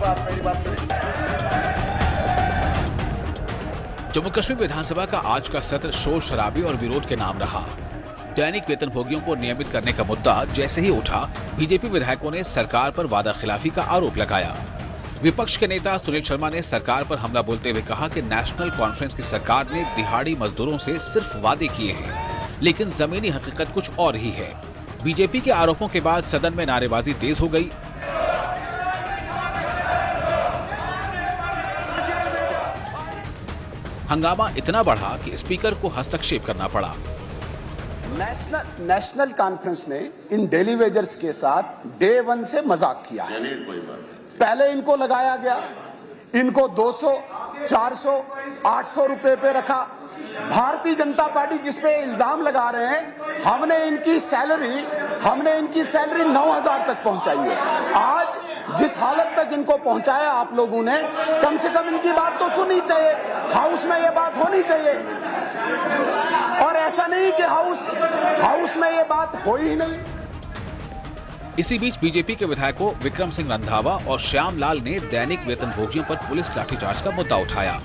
मेरी बात सुनिए। जम्मू कश्मीर विधानसभा का आज का सत्र शोर शराबी और विरोध के नाम रहा। दैनिक वेतनभोगियों को नियमित करने का मुद्दा जैसे ही उठा, बीजेपी विधायकों ने सरकार पर वादा खिलाफी का आरोप लगाया। विपक्ष के नेता सुनील शर्मा ने सरकार पर हमला बोलते हुए कहा कि नेशनल कॉन्फ्रेंस की सरकार ने दिहाड़ी मजदूरों से सिर्फ वादे किए हैं, लेकिन जमीनी हकीकत कुछ और ही है। बीजेपी के आरोपों के बाद सदन में नारेबाजी तेज हो गई। हंगामा इतना बढ़ा कि स्पीकर को हस्तक्षेप करना पड़ा। नेशनल कॉन्फ्रेंस ने इन डेली वेजर्स के साथ डे 1 से मजाक किया है। पहले इनको लगाया गया, इनको 200, 400, 800 रुपए पे रखा। भारतीय जनता पार्टी जिस पे इल्जाम लगा रहे हैं, हमने इनकी सैलरी 9,000 तक पहुंचाई है। आज जिस हालत तक इनको पहुंचाया आप लोगों ने, कम से कम इनकी बात तो सुननी चाहिए। हाउस में ये बात होनी चाहिए, और ऐसा नहीं कि हाउस में ये बात हो ही नहीं। इसी बीच बीजेपी के विधायकों विक्रम सिंह रंधावा और श्याम लाल ने दैनिक वेतनभोगियों पर पुलिस लाठीचार्ज का मुद्दा उठाया।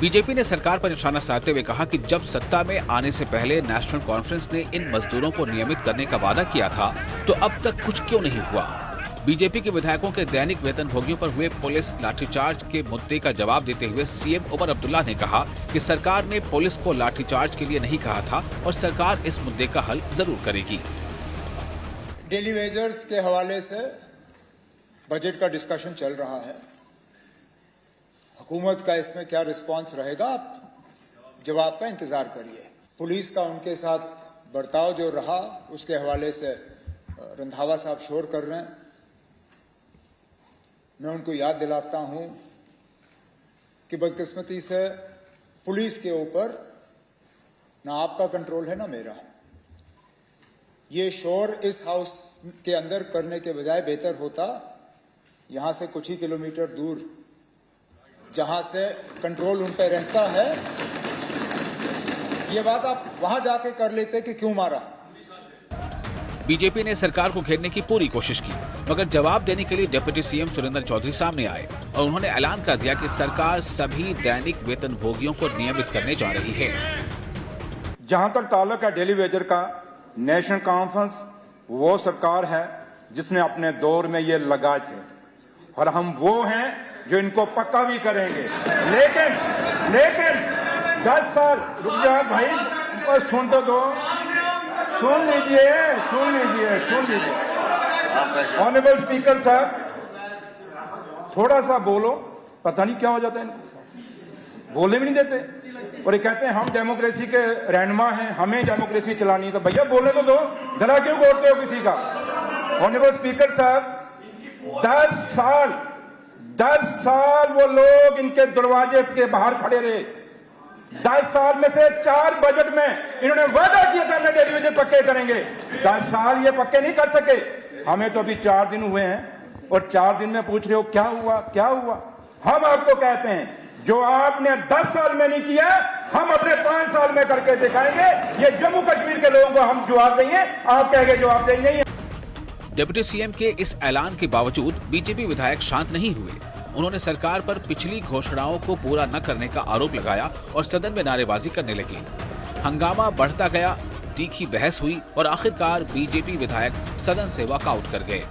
बीजेपी ने सरकार पर निशाना साधते हुए कहा कि जब सत्ता में आने से पहले नेशनल कॉन्फ्रेंस ने इन मजदूरों को नियमित करने का वादा किया था, तो अब तक कुछ क्यों नहीं हुआ। बीजेपी के विधायकों के दैनिक वेतनभोगियों पर हुए पुलिस लाठीचार्ज के मुद्दे का जवाब देते हुए सीएम उमर अब्दुल्ला ने कहा कि सरकार ने पुलिस को लाठीचार्ज के लिए नहीं कहा था और सरकार इस मुद्दे का हल जरूर करेगी। डेली वेजर्स के हवाले से बजट का डिस्कशन चल रहा है। हुकूमत का इसमें क्या रिस्पांस रहेगा, आप जवाब का इंतजार करिए। पुलिस का उनके साथ बर्ताव जो रहा, उसके हवाले से रंधावा साहब शोर कर रहे हैं। मैं उनको याद दिलाता हूं कि बदकिस्मती से पुलिस के ऊपर ना आपका कंट्रोल है ना मेरा। ये शोर इस हाउस के अंदर करने के बजाय बेहतर होता यहां से कुछ ही किलोमीटर दूर, जहां से कंट्रोल उन पर रहता है, ये बात आप वहां जाके कर लेते कि क्यों मारा। बीजेपी ने सरकार को घेरने की पूरी कोशिश की, मगर जवाब देने के लिए डिप्टी सीएम सुरेंद्र चौधरी सामने आए और उन्होंने ऐलान कर दिया कि सरकार सभी दैनिक वेतनभोगियों को नियमित करने जा रही है। जहां तक ताल्लुक है डेली वेजर का, नेशनल कॉन्फ्रेंस वो सरकार है जिसने अपने दौर में ये लगाए थे, और हम वो हैं जो इनको पक्का भी करेंगे। लेकिन 10 साल रुक जाओ भाई, बस सुन तो दो, सुन लीजिए। ऑनरेबल स्पीकर साहब, थोड़ा सा बोलो, पता नहीं क्या हो जाता है इनको, बोलने भी नहीं देते। और ये कहते हैं हम डेमोक्रेसी के रहनुमा हैं, हमें डेमोक्रेसी चलानी है। तो भैया बोलने तो दो, गला क्यों घोटते हो किसी का। ऑनरेबल स्पीकर साहब, 10 साल वो लोग इनके दरवाजे के बाहर खड़े रहे। 10 साल में से 4 बजट में इन्होंने वादा किया था डेली वेजर पक्के करेंगे। 10 साल ये पक्के नहीं कर सके। हमें तो अभी 4 दिन हुए हैं और 4 दिन में पूछ रहे हो क्या हुआ। हम आपको कहते हैं जो आपने 10 साल में नहीं किया, हम अपने 5 साल में करके दिखाएंगे। ये जम्मू कश्मीर के लोगों को हम जवाब देंगे, आप कहेंगे जवाब देंगे। डिप्टी सीएम के इस ऐलान के बावजूद बीजेपी विधायक शांत नहीं हुए। उन्होंने सरकार पर पिछली घोषणाओं को पूरा न करने का आरोप लगाया और सदन में नारेबाजी करने लगे। हंगामा बढ़ता गया, तीखी बहस हुई और आखिरकार बीजेपी विधायक सदन से वॉकआउट कर गए।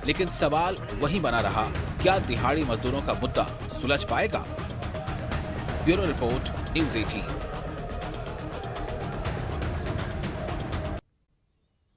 लेकिन सवाल वही बना रहा, क्या दिहाड़ी मजदूरों का मुद्दा सुलझ पाएगा। Bureau report, news 18।